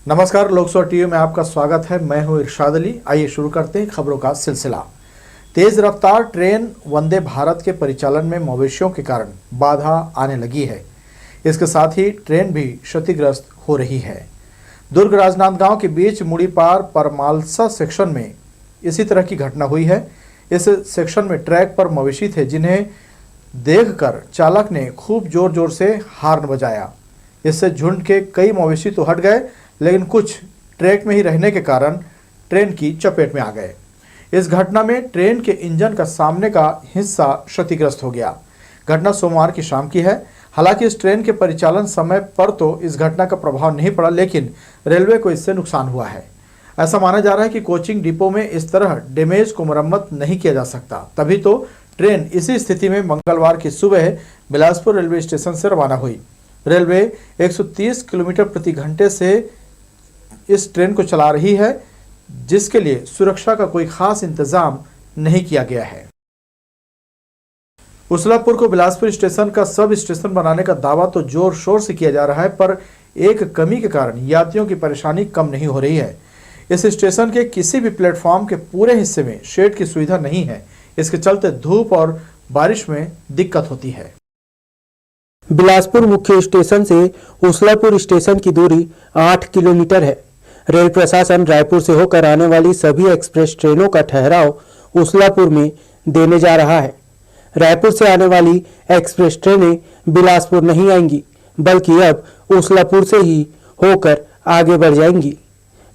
नमस्कार, लोकसभा टीवी में आपका स्वागत है। मैं हूं इरशाद अली। आइए शुरू करते हैं खबरों का सिलसिला। तेज रफ्तार ट्रेन वंदे भारत के परिचालन में मवेशियों के कारण बाधा आने लगी है। इसके साथ ही ट्रेन भी क्षतिग्रस्त हो रही है। दुर्ग राजनांदगांव के बीच मुड़ी पार परमालसा सेक्शन में इसी तरह की घटना हुई है। इस सेक्शन में ट्रैक पर मवेशी थे, जिन्हें देखकर चालक ने खूब जोर जोर से हार्न बजाया। इससे झुंड के कई मवेशी तो हट गए, लेकिन कुछ ट्रैक में ही रहने के कारण ट्रेन की चपेट में आ गए। इस घटना में ट्रेन के इंजन का सामने का हिस्सा क्षतिग्रस्त हो गया। घटना सोमवार की शाम की है। हालांकि इस ट्रेन के परिचालन समय पर तो इस घटना का प्रभाव नहीं पड़ा, लेकिन रेलवे को इससे नुकसान हुआ है। ऐसा माना जा रहा है कि कोचिंग डिपो में इस तरह डैमेज को मरम्मत नहीं किया जा सकता, तभी तो ट्रेन इसी स्थिति में मंगलवार की सुबह बिलासपुर रेलवे स्टेशन से रवाना हुई। रेलवे 130 किलोमीटर प्रति घंटे से इस ट्रेन को चला रही है, जिसके लिए सुरक्षा का कोई खास इंतजाम नहीं किया गया है। उसलापुर को बिलासपुर स्टेशन का सब स्टेशन बनाने का दावा तो जोर शोर से किया जा रहा है, पर एक कमी के कारण यात्रियों की परेशानी कम नहीं हो रही है। इस स्टेशन के किसी भी प्लेटफॉर्म के पूरे हिस्से में शेड की सुविधा नहीं है। इसके चलते धूप और बारिश में दिक्कत होती है। बिलासपुर मुख्य स्टेशन से उसलापुर स्टेशन की दूरी 8 किलोमीटर है। रेल प्रशासन रायपुर से होकर आने वाली सभी एक्सप्रेस ट्रेनों का ठहराव उसलापुर में देने जा रहा है। रायपुर से आने वाली एक्सप्रेस ट्रेनें बिलासपुर नहीं आएंगी, बल्कि अब उसलापुर से ही होकर आगे बढ़ जाएंगी।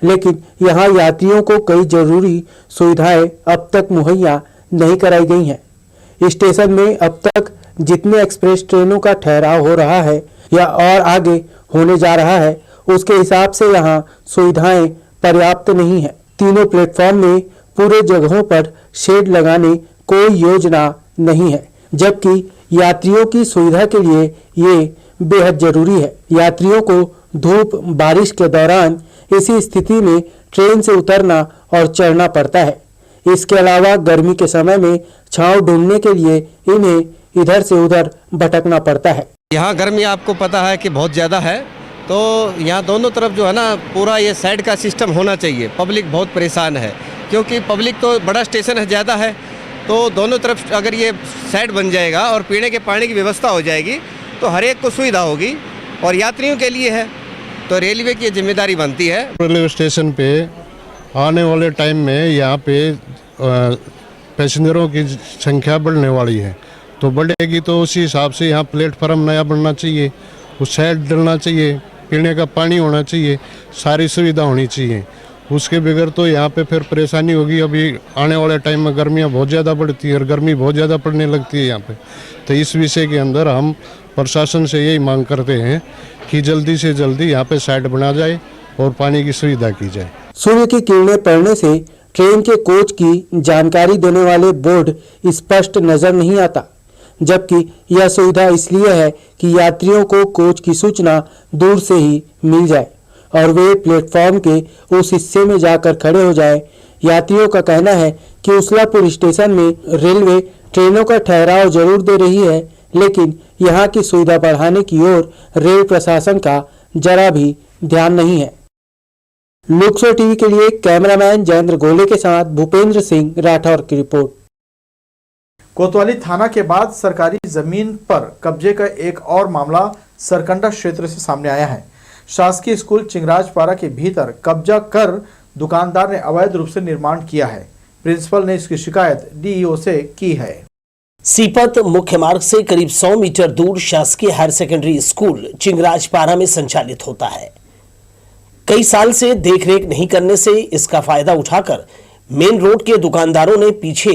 लेकिन यहाँ यात्रियों को कई जरूरी सुविधाएं अब तक मुहैया नहीं कराई गई हैं। स्टेशन में अब तक जितने एक्सप्रेस ट्रेनों का ठहराव हो रहा है या और आगे होने जा रहा है, उसके हिसाब से यहाँ सुविधाएं पर्याप्त नहीं है। तीनों प्लेटफॉर्म में पूरे जगहों पर शेड लगाने कोई योजना नहीं है, जबकि यात्रियों की सुविधा के लिए ये बेहद जरूरी है। यात्रियों को धूप बारिश के दौरान इसी स्थिति में ट्रेन से उतरना और चढ़ना पड़ता है। इसके अलावा गर्मी के समय में छांव ढूंढने के लिए इन्हें इधर से उधर भटकना पड़ता है। यहाँ गर्मी आपको पता है कि बहुत ज़्यादा है, तो यहाँ दोनों तरफ जो है ना पूरा ये साइड का सिस्टम होना चाहिए। पब्लिक बहुत परेशान है, क्योंकि पब्लिक तो बड़ा स्टेशन है, ज़्यादा है, तो दोनों तरफ अगर ये साइड बन जाएगा और पीने के पानी की व्यवस्था हो जाएगी तो हर एक को सुविधा होगी और यात्रियों के लिए है, तो रेलवे की जिम्मेदारी बनती है। रेलवे स्टेशन पे आने वाले टाइम में यहाँ पे पैसेंजरों की संख्या बढ़ने वाली है, तो बढ़ेगी तो उसी हिसाब से यहाँ प्लेटफार्म नया बनना चाहिए, उस साइड डलना चाहिए, पीने का पानी होना चाहिए, सारी सुविधा होनी चाहिए। उसके बगैर तो यहाँ पे फिर परेशानी होगी। अभी आने वाले टाइम में गर्मियाँ बहुत ज़्यादा बढ़ती है और गर्मी बहुत ज़्यादा पड़ने लगती है यहाँ पे, तो इस विषय के अंदर हम प्रशासन से यही मांग करते हैं कि जल्दी से जल्दी यहाँ पे साइड बना जाए और पानी की सुविधा की जाए। सूर्य की किरणें पड़ने से ट्रेन के कोच की जानकारी देने वाले बोर्ड स्पष्ट नजर नहीं आता, जबकि यह सुविधा इसलिए है कि यात्रियों को कोच की सूचना दूर से ही मिल जाए और वे प्लेटफॉर्म के उस हिस्से में जाकर खड़े हो जाएं। यात्रियों का कहना है कि उसलापुर स्टेशन में रेलवे ट्रेनों का ठहराव जरूर दे रही है, लेकिन यहाँ की सुविधा बढ़ाने की ओर रेल प्रशासन का जरा भी ध्यान नहीं है। लोकसभा टीवी के लिए कैमरामैन जयेंद्र गोले के साथ भूपेंद्र सिंह राठौर की रिपोर्ट। कोतवाली थाना के बाद सरकारी जमीन पर कब्जे का एक और मामला सरकंडा क्षेत्र से सामने आया है। शासकीय स्कूल चिंगराजपारा के भीतर कब्जा कर दुकानदार ने अवैध रूप से निर्माण किया है। प्रिंसिपल ने इसकी शिकायत डीईओ से की है। सीपत मुख्य मार्ग से करीब 100 मीटर दूर शासकीय हायर सेकेंडरी स्कूल चिंगराजपारा में संचालित होता है। कई साल से देखरेख नहीं करने से इसका फायदा उठाकर मेन रोड के दुकानदारों ने पीछे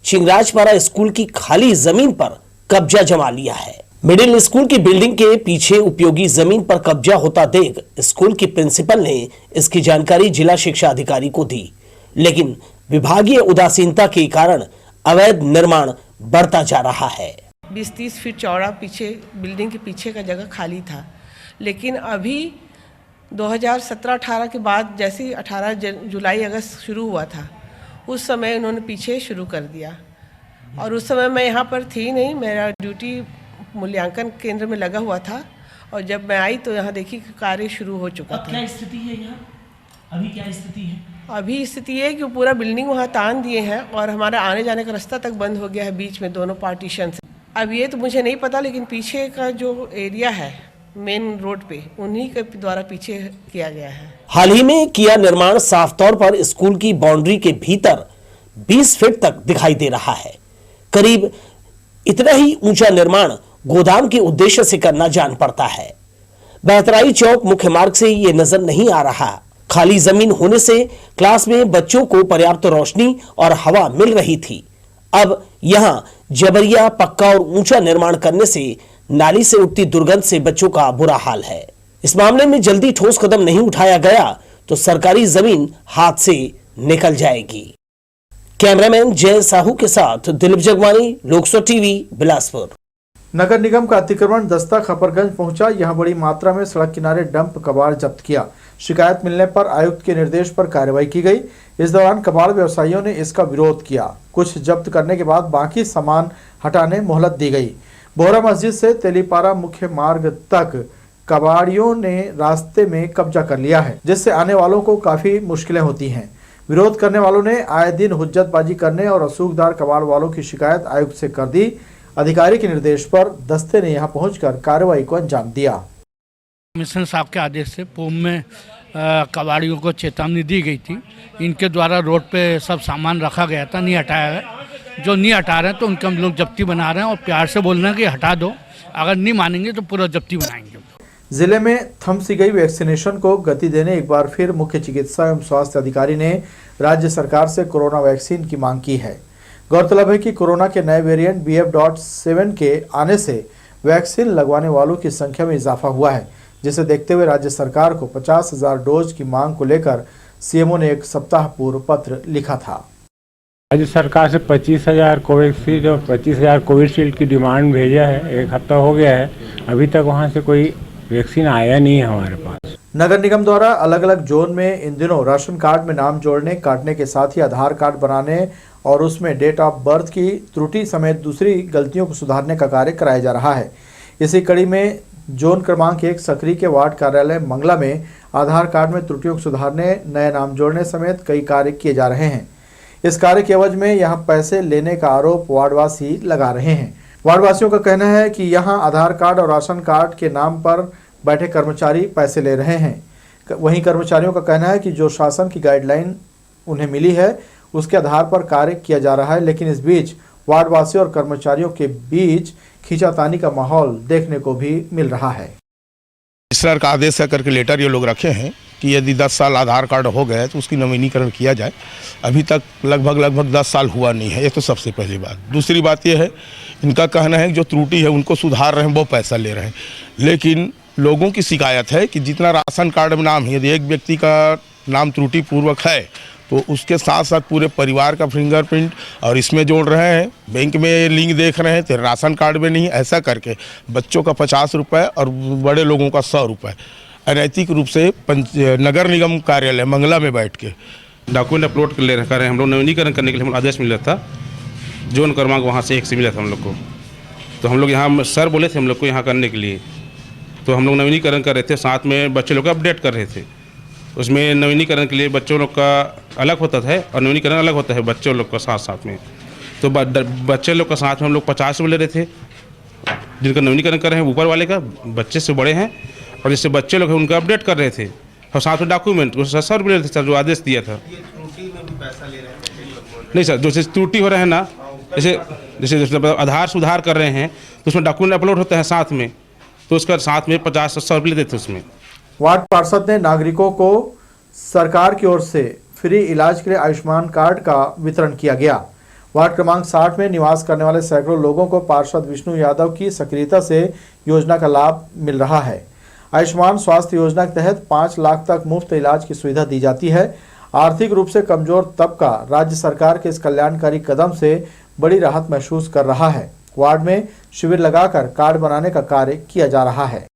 चिंगराजपारा स्कूल की खाली जमीन पर कब्जा जमा लिया है। मिडिल स्कूल की बिल्डिंग के पीछे उपयोगी जमीन पर कब्जा होता देख स्कूल की प्रिंसिपल ने इसकी जानकारी जिला शिक्षा अधिकारी को दी, लेकिन विभागीय उदासीनता के कारण अवैध निर्माण बढ़ता जा रहा है। 20-30 फीट चौड़ा पीछे बिल्डिंग के पीछे का जगह खाली था, लेकिन अभी 2017-18 के बाद जैसे 18 जुलाई अगस्त शुरू हुआ था, उस समय उन्होंने पीछे शुरू कर दिया। और उस समय मैं यहाँ पर थी नहीं, मेरा ड्यूटी मूल्यांकन केंद्र में लगा हुआ था और जब मैं आई तो यहाँ देखी कि कार्य शुरू हो चुका था। क्या स्थिति है यहाँ? अभी क्या स्थिति है? अभी स्थिति ये है कि पूरा बिल्डिंग वहाँ तान दिए हैं और हमारा आने जाने का रास्ता तक बंद हो गया है बीच में दोनों पार्टीशन से। अब ये तो मुझे नहीं पता, लेकिन पीछे का जो एरिया है मेन रोड पे उन्हीं के द्वारा पीछे किया गया है। हाल ही में किया निर्माण साफ तौर पर स्कूल की बाउंड्री के भीतर 20 फीट तक दिखाई दे रहा है। करीब इतना ही ऊंचा निर्माण गोदाम के उद्देश्य से करना जान पड़ता है। बेहतराई चौक मुख्य मार्ग से ये नजर नहीं आ रहा। खाली जमीन होने से क्लास में बच्चों को पर्याप्त रोशनी और हवा मिल रही थी। अब यहां जबरिया पक्का और ऊंचा निर्माण करने से नाली से उठती दुर्गंध से बच्चों का बुरा हाल है। इस मामले में जल्दी ठोस कदम नहीं उठाया गया तो सरकारी जमीन हाथ से निकल जाएगी। कैमरामैन जय साहू के साथ दिलीप जगवानी, लोकसभा टीवी, बिलासपुर। नगर निगम का अतिक्रमण दस्ता खपरगंज पहुंचा। यहां बड़ी मात्रा में सड़क किनारे डंप कबाड़ जब्त किया। शिकायत मिलने पर आयुक्त के निर्देश पर कार्रवाई की गई। इस दौरान कबाड़ व्यवसायियों ने इसका विरोध किया। कुछ जब्त करने के बाद बाकी सामान हटाने मोहलत दी गई। बोहरा मस्जिद से तेलीपारा मुख्य मार्ग तक कबाड़ियों ने रास्ते में कब्जा कर लिया है, जिससे आने वालों को काफी मुश्किलें होती हैं। विरोध करने वालों ने आए दिन हुज्जतबाजी करने और रसूखदार कबाड़ वालों की शिकायत आयुक्त से कर दी। अधिकारी के निर्देश पर दस्ते ने यहां पहुंचकर कार्रवाई को अंजाम दिया। कमिश्नर साहब के आदेश से पूर्व में कबाड़ियों को चेतावनी दी गई थी। इनके द्वारा रोड पे सब सामान रखा गया था, नहीं हटाया गया। जो नहीं हटा रहे हैं तो उनके हम लोग जब्ती बना रहे हैं और प्यार से बोल रहे हैं कि हटा दो। अगर नहीं मानेंगे तो पूरा जब्ती बनाएंगे। जिले में थम सी गई वैक्सीनेशन को गति देने एक बार फिर मुख्य चिकित्सा एवं स्वास्थ्य अधिकारी ने राज्य सरकार से कोरोना वैक्सीन की मांग की है। गौरतलब है कि कोरोना के नए वेरिएंट BF.7 के आने से वैक्सीन लगवाने वालों की संख्या में इजाफा हुआ है, जिसे देखते हुए राज्य सरकार को 50,000 डोज की मांग को लेकर सीएमओ ने एक सप्ताह पूर्व पत्र लिखा था। राज्य सरकार से 25,000 कोवैक्सीन और 25,000 कोविशील्ड की डिमांड भेजा है। एक हफ्ता हो गया है, अभी तक वहां से कोई वैक्सीन आया नहीं है हमारे पास। नगर निगम द्वारा अलग अलग जोन में इन दिनों राशन कार्ड में नाम जोड़ने काटने के साथ ही आधार कार्ड बनाने और उसमें डेट ऑफ बर्थ की त्रुटि समेत दूसरी गलतियों को सुधारने का कार्य कराया जा रहा है। इसी कड़ी में जोन क्रमांक 1 सकरी के वार्ड कार्यालय मंगला में आधार कार्ड में त्रुटियों को सुधारने, नए नाम जोड़ने समेत कई कार्य किए जा रहे हैं। इस कार्य के एवज में यहां पैसे लेने का आरोप वार्डवासी लगा रहे हैं। वार्डवासियों का कहना है कि यहां आधार कार्ड और राशन कार्ड के नाम पर बैठे कर्मचारी पैसे ले रहे हैं। वहीं कर्मचारियों का कहना है कि जो शासन की गाइडलाइन उन्हें मिली है उसके आधार पर कार्य किया जा रहा है, लेकिन इस बीच वार्डवासियों और कर्मचारियों के बीच खींचातानी का माहौल देखने को भी मिल रहा है। रजिस्ट्रार का आदेश करके लेटर ये लोग रखे हैं कि यदि 10 साल आधार कार्ड हो गए तो उसकी नवीनीकरण किया जाए। अभी तक लगभग 10 साल हुआ नहीं है। ये तो सबसे पहली बात। दूसरी बात ये है, इनका कहना है कि जो त्रुटि है उनको सुधार रहे हैं, वो पैसा ले रहे हैं। लेकिन लोगों की शिकायत है कि जितना राशन कार्ड में नाम है, यदि एक व्यक्ति का नाम त्रुटि पूर्वक है तो उसके साथ साथ पूरे परिवार का फिंगरप्रिंट और इसमें जोड़ रहे हैं, बैंक में लिंक देख रहे हैं, तो राशन कार्ड में नहीं। ऐसा करके बच्चों का 50 रुपये और बड़े लोगों का 100 रुपये अनैतिक रूप से नगर निगम कार्यालय मंगला में बैठ के डॉक्यूमेंट अपलोड कर ले रहे हैं। हम लोग नवीनीकरण करने के लिए हम आदेश मिला था, जोन क्रमांक वहाँ से 1 से मिला था हम लोग को। तो हम लोग यहाँ सर बोले थे हम लोग को यहाँ करने के लिए, तो हम लोग नवीनीकरण कर रहे थे, साथ में बच्चे लोग का अपडेट कर रहे थे। उसमें नवीनीकरण के लिए बच्चों लोग का अलग होता है और नवीनीकरण अलग होता है बच्चों लोग का साथ में। तो बच्चे लोग का साथ में हम लोग 50 रुपये ले रहे थे, जिनका नवीनीकरण कर रहे हैं ऊपर वाले का, बच्चे से बड़े हैं, और जिससे बच्चे लोग हैं उनका अपडेट कर रहे थे, और साथ में डॉक्यूमेंट 100 रुपये ले रहे थे सर, जो आदेश दिया था। नहीं सर, जो त्रुटि हो रहे हैं ना, जैसे आधार सुधार कर रहे हैं तो उसमें डॉक्यूमेंट अपलोड होता है साथ में, तो उसका साथ में 50-100 रुपये लेते थे उसमें। वार्ड पार्षद ने नागरिकों को सरकार की ओर से फ्री इलाज के लिए आयुष्मान कार्ड का वितरण किया गया। वार्ड क्रमांक 60 में निवास करने वाले सैकड़ों लोगों को पार्षद विष्णु यादव की सक्रियता से योजना का लाभ मिल रहा है। आयुष्मान स्वास्थ्य योजना के तहत 5 लाख तक मुफ्त इलाज की सुविधा दी जाती है। आर्थिक रूप से कमजोर तबका राज्य सरकार के इस कल्याणकारी कदम से बड़ी राहत महसूस कर रहा है। वार्ड में शिविर लगाकर कार्ड बनाने का कार्य किया जा रहा है।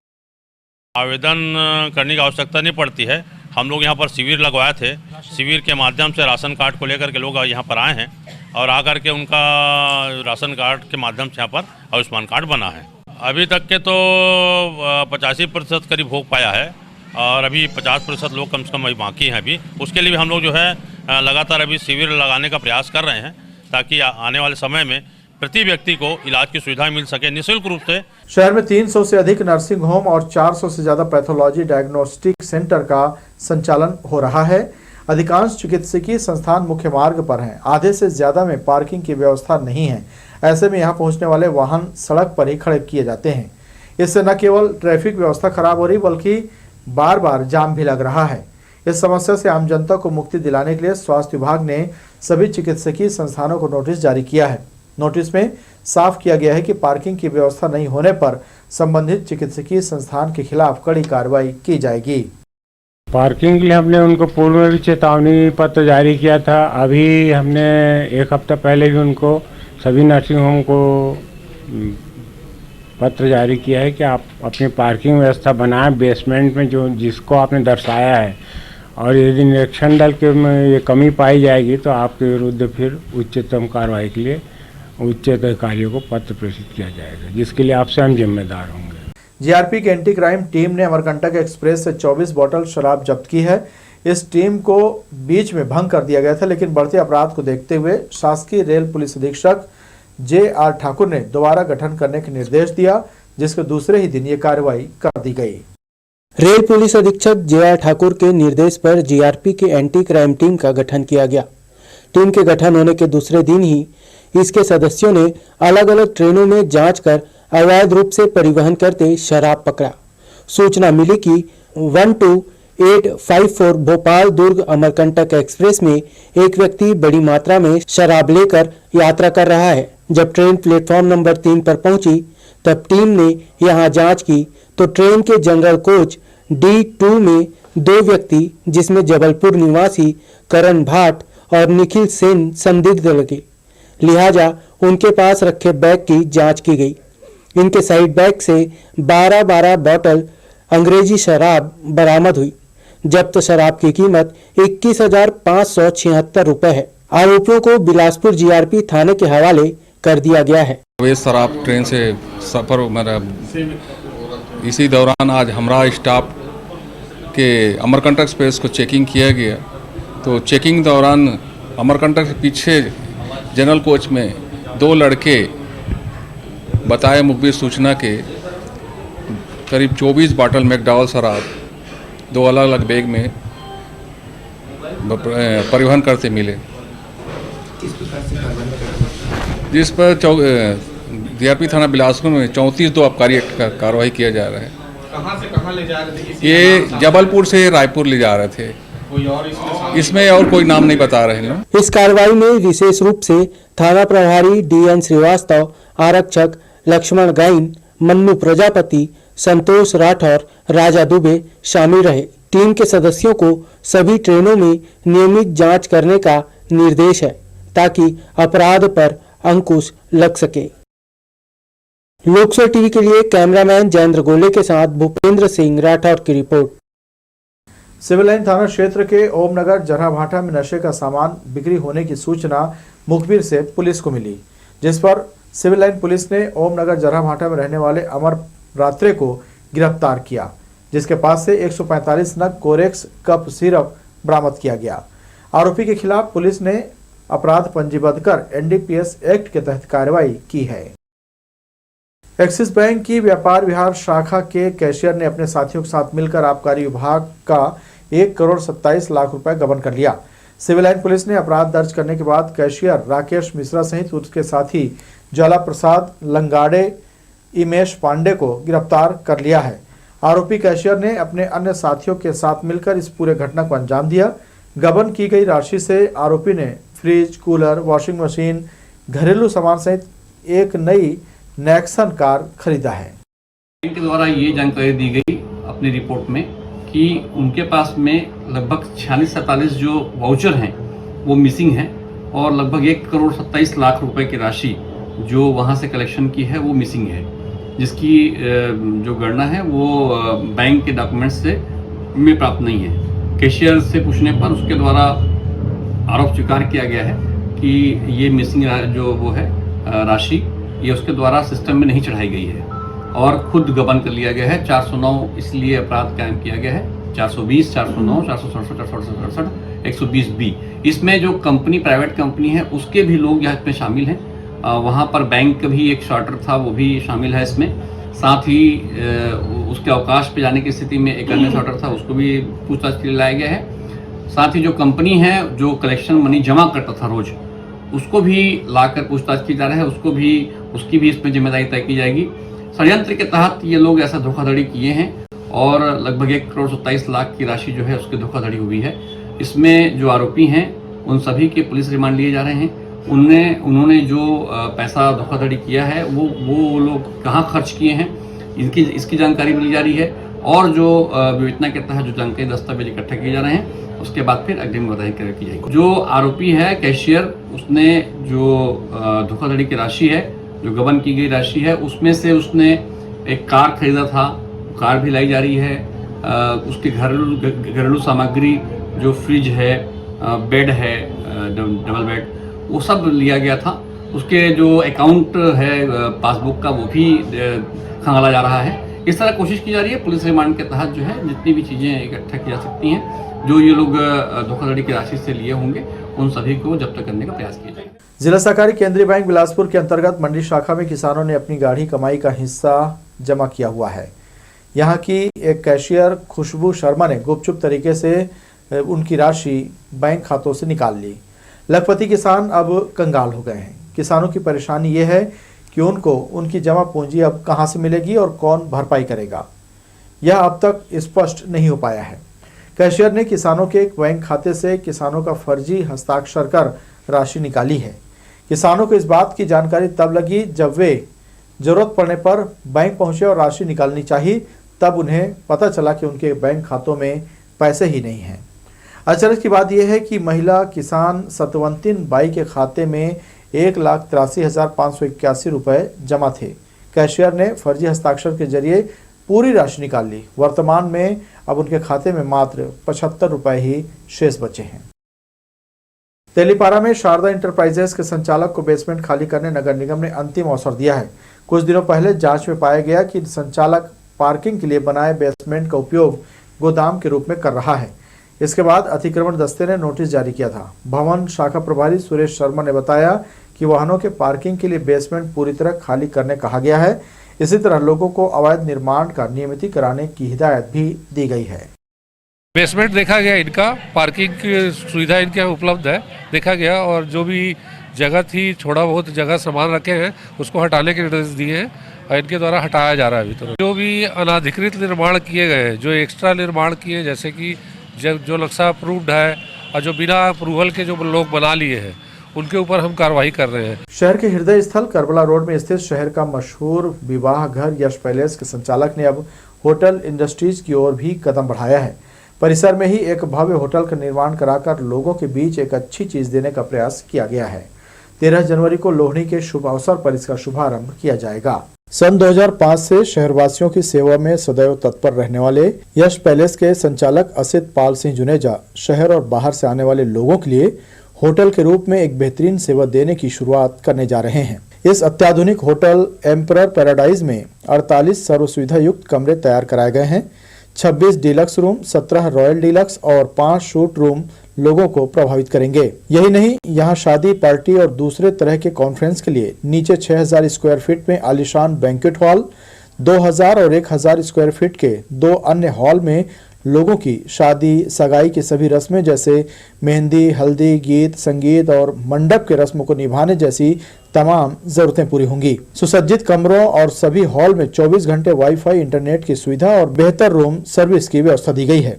आवेदन करने की आवश्यकता नहीं पड़ती है। हम लोग यहाँ पर शिविर लगवाए थे, शिविर के माध्यम से राशन कार्ड को लेकर के लोग यहाँ पर आए हैं और आकर के उनका राशन कार्ड के माध्यम से यहाँ पर आयुष्मान कार्ड बना है। अभी तक के तो 85% करीब हो पाया है और अभी 50% लोग कम से कम अभी बाकी हैं। अभी उसके लिए भी हम लोग जो है लगातार अभी शिविर लगाने का प्रयास कर रहे हैं ताकि आने वाले समय में प्रति व्यक्ति को इलाज की सुविधा मिल सके निःशुल्क रूप से। शहर में 300 से अधिक नर्सिंग होम और 400 से ज्यादा पैथोलॉजी डायग्नोस्टिक सेंटर का संचालन हो रहा है। अधिकांश चिकित्सकीय संस्थान मुख्य मार्ग पर हैं। आधे से ज्यादा में पार्किंग की व्यवस्था नहीं है। ऐसे में यहाँ पहुँचने वाले वाहन सड़क पर ही खड़े किए जाते हैं। इससे न केवल ट्रैफिक व्यवस्था खराब हो रही बल्कि बार बार जाम भी लग रहा है। इस समस्या से आम जनता को मुक्ति दिलाने के लिए स्वास्थ्य विभाग ने सभी चिकित्सकीय संस्थानों को नोटिस जारी किया है। नोटिस में साफ किया गया है कि पार्किंग की व्यवस्था नहीं होने पर संबंधित चिकित्सकीय संस्थान के खिलाफ कड़ी कार्रवाई की जाएगी। पार्किंग के लिए हमने उनको पूर्व में भी चेतावनी पत्र जारी किया था। अभी हमने एक हफ्ता पहले भी उनको सभी नर्सिंग होम को पत्र जारी किया है कि आप अपनी पार्किंग व्यवस्था बनाएं बेसमेंट में जो जिसको आपने दर्शाया है, और यदि निरीक्षण दल के में ये कमी पाई जाएगी तो आपके विरुद्ध फिर उच्चतम कार्रवाई के लिए उच्च अधिकारियों को पत्र प्रेषित किया जाएगा, जिसके लिए आप स्वयं जिम्मेदार होंगे। जीआरपी की एंटी क्राइम टीम ने अमरकंटक एक्सप्रेस से 24 बोतल शराब जब्त की है। इस टीम को बीच में भंग कर दिया गया था, लेकिन बढ़ते अपराध को देखते हुए शासकीय रेल पुलिस अधीक्षक जे.आर. ठाकुर ने दोबारा गठन करने के निर्देश दिया, जिसके दूसरे ही दिन ये कार्रवाई कर दी गई। रेल पुलिस अधीक्षक जे.आर. ठाकुर के निर्देश पर जीआरपी की एंटी क्राइम टीम का गठन किया गया। टीम के गठन होने के दूसरे दिन ही इसके सदस्यों ने अलग अलग ट्रेनों में जांच कर अवैध रूप से परिवहन करते शराब पकड़ा। सूचना मिली कि 12854 भोपाल दुर्ग अमरकंटक एक्सप्रेस में एक व्यक्ति बड़ी मात्रा में शराब लेकर यात्रा कर रहा है। जब ट्रेन प्लेटफॉर्म नंबर 3 पर पहुंची तब टीम ने यहां जांच की तो ट्रेन के जनरल कोच D2 में 2 व्यक्ति, जिसमें जबलपुर निवासी करण भाट और निखिल सेन संदिग्ध लगे। लिहाजा उनके पास रखे बैग की जांच की गई। इनके साइड बैग से 12 बोतल अंग्रेजी शराब बरामद हुई। जब्त शराब की कीमत 21,576 रुपए है। आरोपियों को बिलासपुर जीआरपी थाने के हवाले कर दिया गया है। वे शराब ट्रेन से सफर मेरा इसी दौरान आज हमरा स्टाफ के अमरकंटक एक्सप्रेस को चेकिंग किया गया, तो चेकिंग दौरान अमरकंटक के पीछे जनरल कोच में 2 लड़के बताए मुखबिर सूचना के करीब 24 बॉटल मैकडॉवल शराब 2 अलग अलग बैग में परिवहन करते मिले, जिस पर जीआरपी थाना बिलासपुर में 34(2) आबकारी एक्ट का कार्रवाई किया जा रहा है। कहाँ से कहाँ ले जा रहे थे? ये जबलपुर से रायपुर ले जा रहे थे। इसमें और कोई नाम नहीं बता रहे हैं। इस कार्रवाई में विशेष रूप से थाना प्रभारी D.N. श्रीवास्तव, आरक्षक लक्ष्मण गाइन, मन्नू प्रजापति, संतोष राठौर, राजा दुबे शामिल रहे। टीम के सदस्यों को सभी ट्रेनों में नियमित जांच करने का निर्देश है ताकि अपराध पर अंकुश लग सके। लोकसभा टीवी के लिए कैमरामैन जयेंद्र गोले के साथ भूपेंद्र सिंह राठौर की रिपोर्ट। सिविल लाइन थाना क्षेत्र के ओमनगर जरहाभाटा में नशे का सामान बिक्री होने की सूचना मुखबिर से पुलिस को मिली, जिस पर सिविल लाइन पुलिस ने ओमनगर जरहाभाटा में रहने वाले अमर रात्रे को गिरफ्तार किया, जिसके पास से 145 नग कोरेक्स कप सिरप बरामद किया गया। आरोपी के खिलाफ पुलिस ने अपराध पंजीबद्ध कर NDPS एक्ट के तहत कार्रवाई की है। एक्सिस बैंक की व्यापार विहार शाखा के कैशियर ने अपने साथियों के साथ मिलकर आबकारी विभाग का 1,27 लाख रुपए गबन कर लिया। सिविल लाइन पुलिस ने अपराध दर्ज करने के बाद कैशियर राकेश मिश्रा सहित उसके साथी ज्वाला प्रसाद लंगाड़े, इमेश पांडे को गिरफ्तार कर लिया है। आरोपी कैशियर ने अपने अन्य साथियों के साथ मिलकर इस पूरे घटना को अंजाम दिया। गबन की गई राशि से आरोपी ने फ्रिज, कूलर, वॉशिंग मशीन, घरेलू सामान सहित एक नई नेक्सन कार खरीदा है। के द्वारा ये जानकारी दी गई अपनी रिपोर्ट में कि उनके पास में लगभग 46-47 जो वाउचर हैं वो मिसिंग हैं और लगभग 1,27 लाख रुपए की राशि जो वहां से कलेक्शन की है वो मिसिंग है, जिसकी जो गणना है वो बैंक के डॉक्यूमेंट्स से में प्राप्त नहीं है। कैशियर से पूछने पर उसके द्वारा आरोप स्वीकार किया गया है कि ये मिसिंग जो वो है राशि ये उसके द्वारा सिस्टम में नहीं चढ़ाई गई है। और खुद गबन कर लिया गया है। 409 इसलिए अपराध कायम किया गया है, 420, 409, 467, 468, 120B। इसमें जो कंपनी प्राइवेट कंपनी है उसके भी लोग यहाँ इसमें शामिल हैं। वहाँ पर बैंक भी एक शॉर्टर था, वो भी शामिल है इसमें। साथ ही उसके अवकाश पे जाने की स्थिति में एक अन्य शॉर्टर था, उसको भी पूछताछ के लिए लाया गया है। साथ ही जो कंपनी है जो कलेक्शन मनी जमा करता था रोज, उसको भी लाकर पूछताछ की जा रहा है, उसकी भी इसमें जिम्मेदारी तय की जाएगी। षड्यंत्र के तहत ये लोग ऐसा धोखाधड़ी किए हैं और लगभग 1 करोड़ 27 लाख की राशि जो है उसकी धोखाधड़ी हुई है। इसमें जो आरोपी हैं उन सभी के पुलिस रिमांड लिए जा रहे हैं। उन्होंने जो पैसा धोखाधड़ी किया है वो लोग कहाँ खर्च किए हैं इसकी जानकारी मिली जा रही है और जो विवेचना के तहत जो जानकारी दस्तावेज इकट्ठा किए जा रहे हैं उसके बाद फिर अग्रिम कार्रवाई की जाएगी। जो आरोपी है कैशियर, उसने जो धोखाधड़ी की राशि है, जो गबन की गई राशि है, उसमें से उसने एक कार खरीदा था, कार भी लाई जा रही है। उसकी घरेलू सामग्री जो फ्रिज है, बेड है, डबल बेड, वो सब लिया गया था। उसके जो अकाउंट है पासबुक का वो भी खंगाला जा रहा है। इस तरह कोशिश की जा रही है पुलिस रिमांड के तहत जो है जितनी भी चीज़ें इकट्ठा की जा सकती हैं जो ये लोग धोखाधड़ी की राशि से लिए होंगे उन सभी को जब्त करने का प्रयास किया जाएगा। जिला सहकारी केंद्रीय बैंक बिलासपुर के अंतर्गत मंडी शाखा में किसानों ने अपनी गाढ़ी कमाई का हिस्सा जमा किया हुआ है। यहाँ की एक कैशियर खुशबू शर्मा ने गुपचुप तरीके से उनकी राशि बैंक खातों से निकाल ली। लखपति किसान अब कंगाल हो गए हैं। किसानों की परेशानी ये है कि उनको उनकी जमा पूंजी अब कहां से मिलेगी और कौन भरपाई करेगा, यह अब तक स्पष्ट नहीं हो पाया है। कैशियर ने किसानों के एक बैंक खाते से किसानों का फर्जी हस्ताक्षर कर राशि निकाली है। किसानों को इस बात की जानकारी तब लगी जब वे जरूरत पड़ने पर बैंक पहुंचे और राशि निकालनी चाहिए, तब उन्हें पता चला कि उनके बैंक खातों में पैसे ही नहीं हैं। अचरज की बात यह है कि महिला किसान सतवंतिन बाई के खाते में 1,83,581 रुपये जमा थे। कैशियर ने फर्जी हस्ताक्षर के जरिए पूरी राशि निकाल ली। वर्तमान में अब उनके खाते में मात्र 75 रुपये ही शेष बचे हैं। तेलीपारा में शारदा इंटरप्राइजेस के संचालक को बेसमेंट खाली करने नगर निगम ने अंतिम अवसर दिया है। कुछ दिनों पहले जांच में पाया गया कि संचालक पार्किंग के लिए बनाए बेसमेंट का उपयोग गोदाम के रूप में कर रहा है। इसके बाद अतिक्रमण दस्ते ने नोटिस जारी किया था। भवन शाखा प्रभारी सुरेश शर्मा ने बताया कि वाहनों के पार्किंग के लिए बेसमेंट पूरी तरह खाली करने कहा गया है। इसी तरह लोगों को अवैध निर्माण का नियमित कराने की हिदायत भी दी गई है। बेसमेंट देखा गया, इनका पार्किंग की सुविधा इनके उपलब्ध है देखा गया, और जो भी जगह थी थोड़ा बहुत जगह सामान रखे हैं उसको हटाने के निर्देश दिए हैं और इनके द्वारा हटाया जा रहा है। अभी तो जो भी अनाधिकृत निर्माण किए गए हैं, जो एक्स्ट्रा निर्माण किए, जैसे कि जो नक्शा अप्रूव्ड है और जो बिना अप्रूवल के जो लोग बना लिए हैं उनके ऊपर हम कार्रवाई कर रहे हैं। शहर के हृदय स्थल करबला रोड में स्थित शहर का मशहूर विवाह घर यश पैलेस के संचालक ने अब होटल इंडस्ट्रीज की ओर भी कदम बढ़ाया है। परिसर में ही एक भव्य होटल का निर्माण कराकर लोगों के बीच एक अच्छी चीज देने का प्रयास किया गया है। 13 जनवरी को लोहड़ी के शुभ अवसर पर इसका शुभारंभ किया जाएगा। सन 2005 से शहरवासियों की सेवा में सदैव तत्पर रहने वाले यश पैलेस के संचालक असित पाल सिंह जुनेजा शहर और बाहर से आने वाले लोगों के लिए होटल के रूप में एक बेहतरीन सेवा देने की शुरुआत करने जा रहे हैं। इस अत्याधुनिक होटल एम्परर पैराडाइज में 48 सर्व सुविधा युक्त कमरे तैयार कराए गए हैं। 26 डिलक्स रूम, 17 रॉयल डिलक्स और 5 शूट रूम लोगों को प्रभावित करेंगे। यही नहीं, यहाँ शादी, पार्टी और दूसरे तरह के कॉन्फ्रेंस के लिए नीचे 6000 स्क्वायर फीट में आलीशान बैंक्वेट हॉल, 2000 और 1000 स्क्वायर फीट के 2 अन्य हॉल में लोगों की शादी, सगाई की सभी रस्में जैसे मेहंदी, हल्दी, गीत, संगीत और मंडप के रस्मों को निभाने जैसी तमाम जरूरतें पूरी होंगी। सुसज्जित कमरों और सभी हॉल में 24 घंटे वाईफाई, इंटरनेट की सुविधा और बेहतर रूम सर्विस की व्यवस्था दी गई है।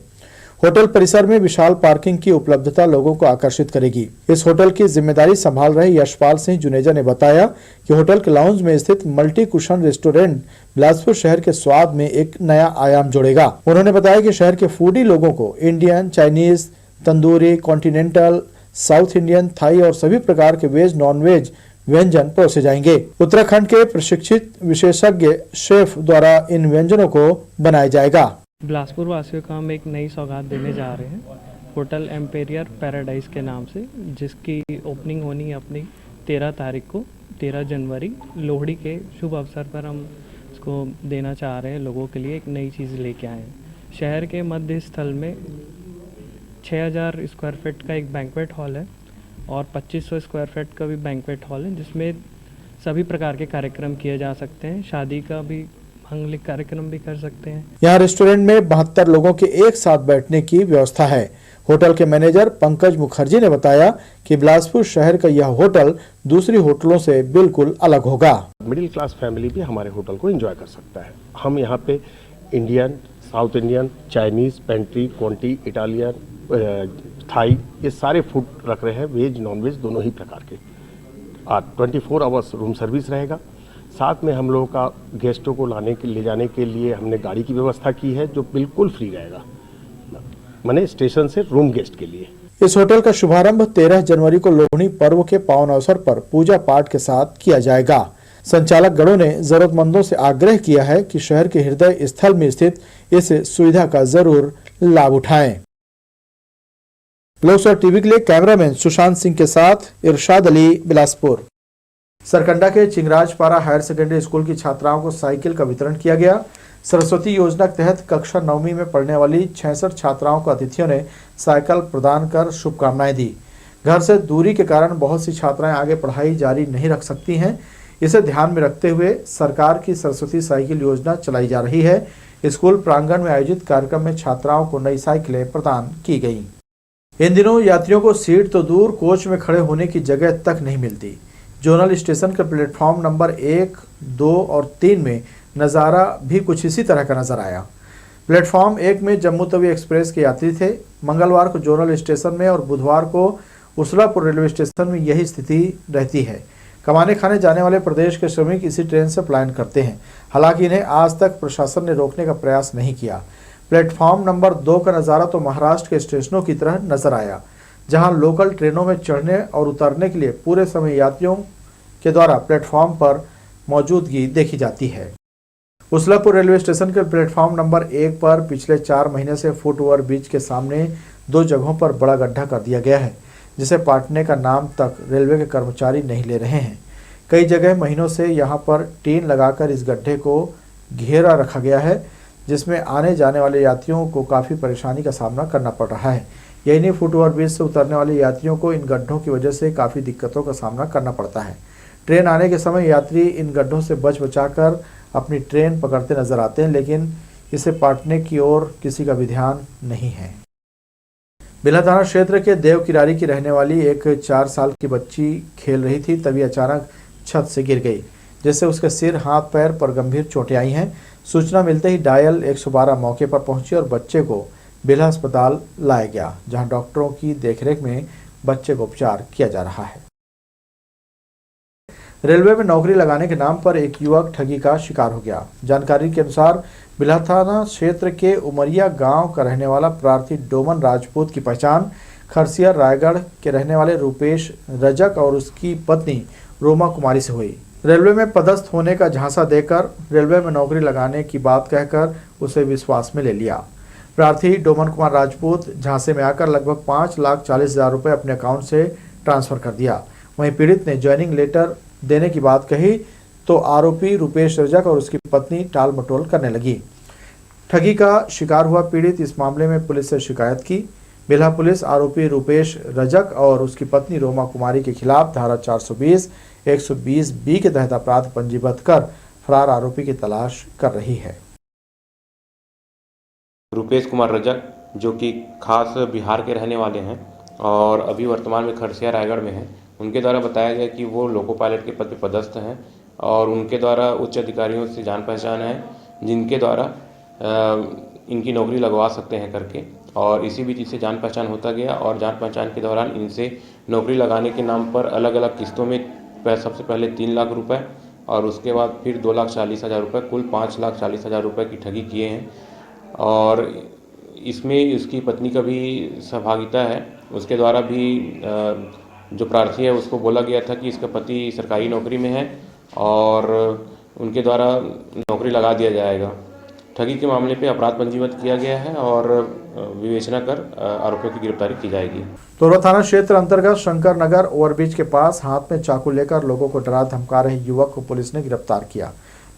होटल परिसर में विशाल पार्किंग की उपलब्धता लोगों को आकर्षित करेगी। इस होटल की जिम्मेदारी संभाल रहे यशपाल सिंह जुनेजा ने बताया कि होटल के लाउंज में स्थित मल्टी कुशन रेस्टोरेंट बिलासपुर शहर के स्वाद में एक नया आयाम जोड़ेगा। उन्होंने बताया कि शहर के फूडी लोगों को Indian, Chinese, tandoori, continental, South Indian, Thai और सभी प्रकार के वेज, नॉन वेज व्यंजन परोसे जाएंगे। उत्तराखंड के प्रशिक्षित विशेषज्ञ शेफ द्वारा इन व्यंजनों को बनाया जाएगा। बिलासपुर वासियों को हम एक नई सौगात देने जा रहे हैं होटल एम्पेरियर पैराडाइज के नाम से, जिसकी ओपनिंग होनी है अपनी 13 तारीख को, 13 जनवरी लोहड़ी के शुभ अवसर पर हम जिसको देना चाह रहे हैं लोगों के लिए, एक नई चीज़ लेके आए हैं। शहर के मध्य स्थल में 6000 स्क्वायर फीट का एक बैंक्वेट हॉल है और 2500 स्क्वायर फीट का भी बैंक्वेट हॉल है, जिसमें सभी प्रकार के कार्यक्रम किए जा सकते हैं। शादी का भी मांगलिक कार्यक्रम भी कर सकते हैं। यहाँ रेस्टोरेंट में 72 लोगों के एक साथ बैठने की व्यवस्था है। होटल के मैनेजर पंकज मुखर्जी ने बताया कि बिलासपुर शहर का यह होटल दूसरी होटलों से बिल्कुल अलग होगा। मिडिल क्लास फैमिली भी हमारे होटल को एंजॉय कर सकता है। हम यहाँ पे Indian, South Indian, Chinese, pantry, क्वांटी, इटालियन, थाई, ये सारे फूड रख रहे हैं, वेज नॉन वेज दोनों ही प्रकार के। 24 आवर्स रूम सर्विस रहेगा। साथ में हम लोगों का गेस्टों को ले जाने के लिए हमने गाड़ी की व्यवस्था की है जो बिल्कुल फ्री रहेगा, माने स्टेशन से रूम गेस्ट के लिए। इस होटल का शुभारंभ 13 जनवरी को लोहड़ी पर्व के पावन अवसर पर पूजा पाठ के साथ किया जाएगा। संचालक गणों ने जरूरतमंदों से आग्रह किया है कि शहर के हृदय स्थल में स्थित इस सुविधा का जरूर लाभ उठाएं। लोकसभा टीवी के लिए कैमरामैन सुशांत सिंह के साथ इरशाद अली, बिलासपुर। सरकंडा के चिंगराजपारा हायर सेकेंडरी स्कूल की छात्राओं को साइकिल का वितरण किया गया। सरस्वती योजना के तहत कक्षा 9वीं में पढ़ने वाली 66 छात्राओं को अतिथियों ने साइकिल प्रदान कर शुभकामनाएं दी। घर से दूरी के कारण बहुत सी छात्राएं आगे पढ़ाई जारी नहीं रख सकती हैं। इसे ध्यान में रखते हुए सरकार की सरस्वती साइकिल योजना चलाई जा रही है। स्कूल प्रांगण में आयोजित कार्यक्रम में छात्राओं को नई साइकिलें प्रदान की गई। इन दिनों यात्रियों को सीट तो दूर, कोच में खड़े होने की जगह तक नहीं मिलती। जोनल स्टेशन के प्लेटफॉर्म नंबर 1, 2 और 3 में नज़ारा भी कुछ इसी तरह का नजर आया। प्लेटफॉर्म 1 में जम्मू तवी एक्सप्रेस के यात्री थे। मंगलवार को जोनल स्टेशन में और बुधवार को उसलापुर रेलवे स्टेशन में यही स्थिति रहती है। कमाने खाने जाने वाले प्रदेश के श्रमिक इसी ट्रेन से पलायन करते हैं। हालांकि इन्हें आज तक प्रशासन ने रोकने का प्रयास नहीं किया। प्लेटफॉर्म नंबर 2 का नज़ारा तो महाराष्ट्र के स्टेशनों की तरह नजर आया, जहां लोकल ट्रेनों में चढ़ने और उतरने के लिए पूरे समय यात्रियों के द्वारा प्लेटफॉर्म पर मौजूदगी देखी जाती है। उसलापुर रेलवे स्टेशन के प्लेटफॉर्म नंबर 1 पर पिछले 4 महीने से फुट ओवर ब्रिज के सामने 2 जगहों पर बड़ा गड्ढा कर दिया गया है, जिसे पाटने का नाम तक रेलवे के कर्मचारी नहीं ले रहे हैं। कई जगह महीनों से यहां पर टीन लगाकर इस गड्ढे को घेरा रखा गया है, जिसमें आने जाने वाले यात्रियों को काफ़ी परेशानी का सामना करना पड़ रहा है। यही नहीं, फुट ओवर ब्रिज से उतरने वाले यात्रियों को इन गड्ढों की वजह से काफ़ी दिक्कतों का सामना करना पड़ता है। ट्रेन आने के समय यात्री इन गड्ढों से बचाकर अपनी ट्रेन पकड़ते नजर आते हैं, लेकिन इसे पाटने की ओर किसी का भी ध्यान नहीं है। बिल्हा थाना क्षेत्र के देव किरारी की रहने वाली एक 4 साल की बच्ची खेल रही थी, तभी अचानक छत से गिर गई, जिससे उसके सिर, हाथ, पैर पर गंभीर चोटें आई हैं। सूचना मिलते ही डायल 112 मौके पर पहुंची और बच्चे को बिल्हा अस्पताल लाया गया, जहां डॉक्टरों की देखरेख में बच्चे को उपचार किया जा रहा है। रेलवे में नौकरी लगाने के नाम पर एक युवक ठगी का शिकार हो गया। जानकारी के अनुसार बिल्हा थाना क्षेत्र के उमरिया गांव का रहने वाला प्रार्थी डोमन राजपूत की पहचान खरसिया रायगढ़ के रहने वाले रूपेश रजक और उसकी पत्नी रोमा कुमारी से हुई। रेलवे में पदस्थ होने का झांसा देकर रेलवे में नौकरी लगाने की बात कहकर उसे विश्वास में ले लिया। प्रार्थी डोमन कुमार राजपूत झांसे में आकर लगभग 5,40,000 रुपये अपने अकाउंट से ट्रांसफर कर दिया। वहीं पीड़ित ने ज्वाइनिंग लेटर देने की बात कही तो आरोपी रूपेश रजक और उसकी पत्नी टाल मटोल करने लगी। ठगी का शिकार हुआ पीड़ित इस मामले में पुलिस से शिकायत की। बिल्हा पुलिस आरोपी रूपेश रजक और उसकी पत्नी रोमा कुमारी के खिलाफ धारा 420, 120B के तहत अपराध पंजीबद्ध कर फरार आरोपी की तलाश कर रही है। रूपेश कुमार रजक, जो कि खास बिहार के रहने वाले हैं और अभी वर्तमान में खरसिया रायगढ़ में हैं, उनके द्वारा बताया गया कि वो लोको पायलट के पद पर पदस्थ हैं और उनके द्वारा उच्च अधिकारियों से जान पहचान है, जिनके द्वारा इनकी नौकरी लगवा सकते हैं करके, और इसी बीच इससे जान पहचान होता गया और जान पहचान के दौरान इनसे नौकरी लगाने के नाम पर अलग अलग किस्तों में सबसे पहले 3 लाख रुपए और उसके बाद फिर 2,40,000 रुपये, कुल 5,40,000 रुपये की ठगी किए हैं। और इसमें उसकी पत्नी का भी सहभागिता है। उसके द्वारा भी जो प्रार्थी है उसको बोला गया था कि इसका पति सरकारी नौकरी में है और उनके द्वारा नौकरी लगा दिया जाएगा। ठगी के मामले पे अपराध पंजीबद्ध किया गया है और विवेचना कर आरोपियों की गिरफ्तारी की जाएगी। तोरवा थाना क्षेत्र अंतर्गत शंकर नगर ओवरब्रिज के पास हाथ में चाकू लेकर लोगों को डरा धमका रहे युवक को पुलिस ने गिरफ्तार किया।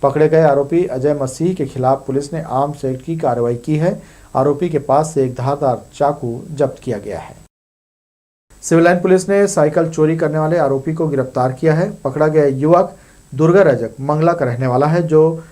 पकड़े गए आरोपी अजय मसीह के खिलाफ पुलिस ने आर्म्स एक्ट की कार्रवाई की है। आरोपी के पास से एक धारदार चाकू जब्त किया गया है। सिविल लाइन पुलिस ने साइकिल चोरी करने वाले आरोपी को गिरफ्तार किया है। पकड़ा गया युवक दुर्गा रजक मंगला का रहने वाला है, जो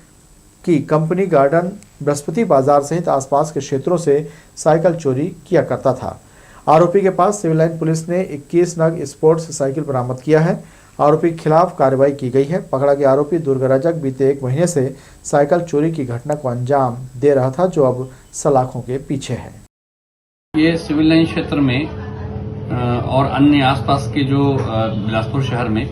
कि कंपनी गार्डन, बृहस्पति बाजार सहित आसपास के क्षेत्रों से साइकिल चोरी किया करता था। आरोपी के पास सिविल लाइन पुलिस ने 21 नग स्पोर्ट्स साइकिल बरामद किया है। आरोपी के खिलाफ कार्रवाई की गई है। पकड़ा गया आरोपी दुर्गा रजक बीते 1 महीने से साइकिल चोरी की घटना को अंजाम दे रहा था, जो अब सलाखों के पीछे है। ये सिविल लाइन क्षेत्र में और अन्य आसपास के जो बिलासपुर शहर में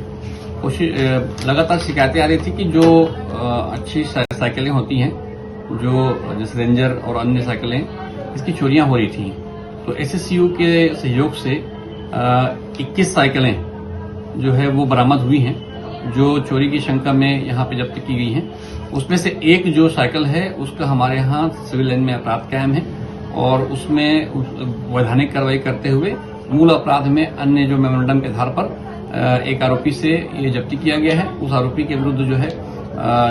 लगातार शिकायतें आ रही थी कि जो अच्छी साइकिलें होती हैं, जो जैसे रेंजर और अन्य साइकिलें, इसकी चोरियां हो रही थी। तो एसएसयू के सहयोग से 21 साइकिलें जो है वो बरामद हुई हैं, जो चोरी की शंका में यहाँ पे जब्त की गई हैं। उसमें से एक जो साइकिल है उसका हमारे यहाँ सिविल लाइन में अपराध कायम है और उसमें वैधानिक कार्रवाई करते हुए मूल अपराध में अन्य जो मेमोरेंडम के आधार पर एक आरोपी से ये जब्ती किया गया है। उस आरोपी के विरुद्ध जो है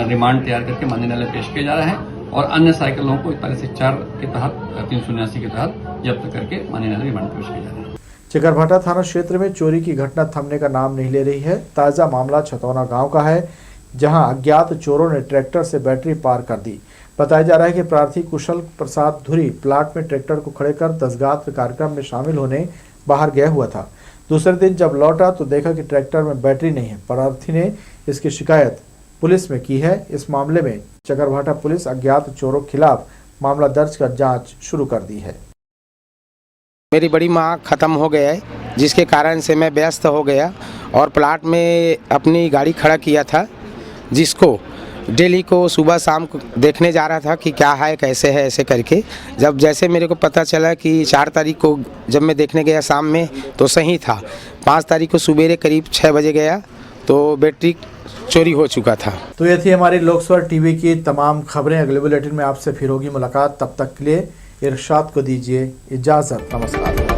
रिमांड तैयार करके माननीय न्यायालय पेश किया जा रहा है और अन्य साइकिलों को 41/4 के तहत 379 के तहत जब्त करके माननीय न्यायालय रिमांड पेश किया जा रहा है। चकरभाटा थाना क्षेत्र में चोरी की घटना थमने का नाम नहीं ले रही है। ताजा मामला छतौना गांव का है, जहां अज्ञात चोरों ने ट्रैक्टर से बैटरी पार कर दी। बताया जा रहा है कि प्रार्थी कुशल प्रसाद धुरी प्लाट में ट्रैक्टर को खड़े कर दसगात्र कार्यक्रम में शामिल होने बाहर गया हुआ था। दूसरे दिन जब लौटा तो देखा कि ट्रैक्टर में बैटरी नहीं है। प्रार्थी ने इसकी शिकायत पुलिस में की है। इस मामले में चकरभाटा पुलिस अज्ञात चोरों के खिलाफ मामला दर्ज कर जांच शुरू कर दी है। मेरी बड़ी माँ ख़त्म हो गया है, जिसके कारण से मैं व्यस्त हो गया और प्लाट में अपनी गाड़ी खड़ा किया था, जिसको डेली को सुबह शाम को देखने जा रहा था कि क्या है, कैसे है, ऐसे करके। जब जैसे मेरे को पता चला कि 4 तारीख को जब मैं देखने गया शाम में तो सही था। 5 तारीख को सुबेरे करीब 6 बजे गया तो बैटरी चोरी हो चुका था। तो ये थी हमारी लोकसवर टीवी की तमाम खबरें। अगले बुलेटिन में आपसे फिर होगी मुलाकात। तब तक के लिए इरशाद को दीजिए इजाज़त। नमस्कार।